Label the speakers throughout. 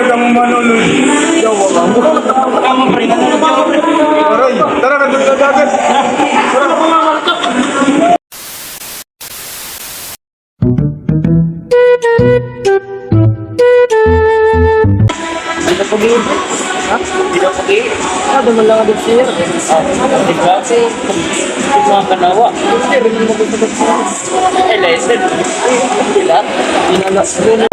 Speaker 1: kang manunod. Yawa ka mo.
Speaker 2: Tama pa rin.
Speaker 1: Aray, tara na doon na agad. Tara.
Speaker 2: Hindi po gawin. Ha? Hindi po gawin. Duman lang agad siya. Di ba? Kasi, mga kanawa. Hindi rin mo gusto siya. Lesson. Hindi lang. Hindi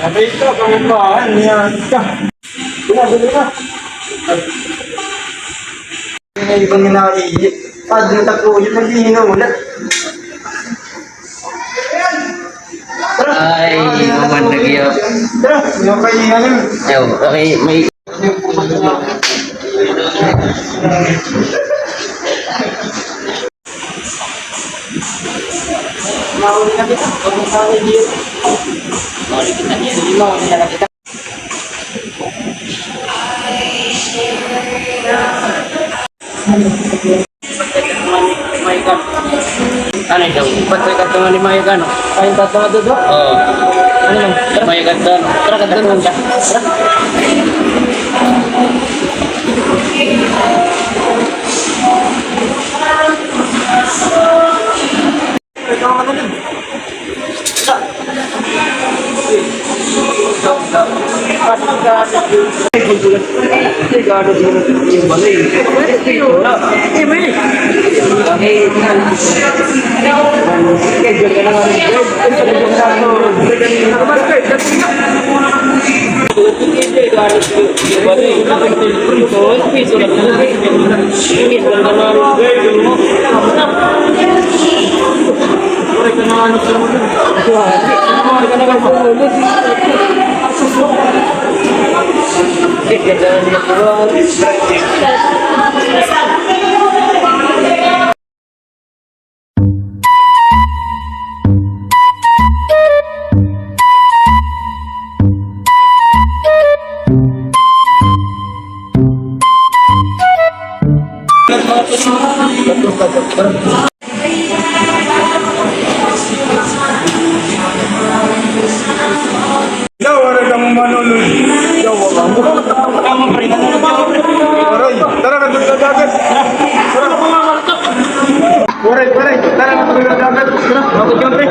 Speaker 1: Abay ka, kamukhaan niya ka. Binabili ka. May ibang naiiyak. Pag natakulit, nag-iinulat.
Speaker 2: Ay, naman nagyo.
Speaker 1: Tara, yung kainan yun.
Speaker 2: Ayaw, okay, may... Mauli na kita. Kung saan ay diyo. Mauli kita niya. Mauli na kita. Ano daw? Ba't may katungan ni Mayagan? Kain katungan doon? Oo. Ano lang? Mayagan doon. Tara katungan siya. Tara. Ikaw ang ano.
Speaker 1: Yawa kang manunod. Yawa ka mo.
Speaker 2: Tama pa rin.
Speaker 1: Aray, tara na doon na agad. Tara. Waray, tara na doon na agad. Tara, mabot ka pre.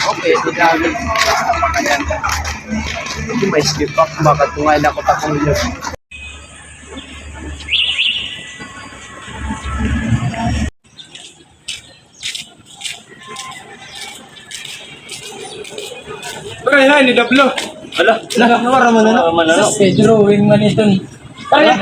Speaker 2: Okay, sigado. Hindi may skip up. Baka tungay na ko pa kung yun.
Speaker 1: Ay, ni Dablo.
Speaker 2: Ala, nakakawara mo na.
Speaker 3: Si drawing man ito ni.
Speaker 2: Tala.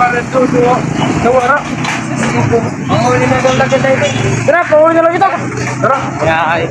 Speaker 1: Para tudo. Nawara. Ang huli na doon lagi tayo. Tara, pauwi na lang kita. Tara.
Speaker 2: Ya, ay.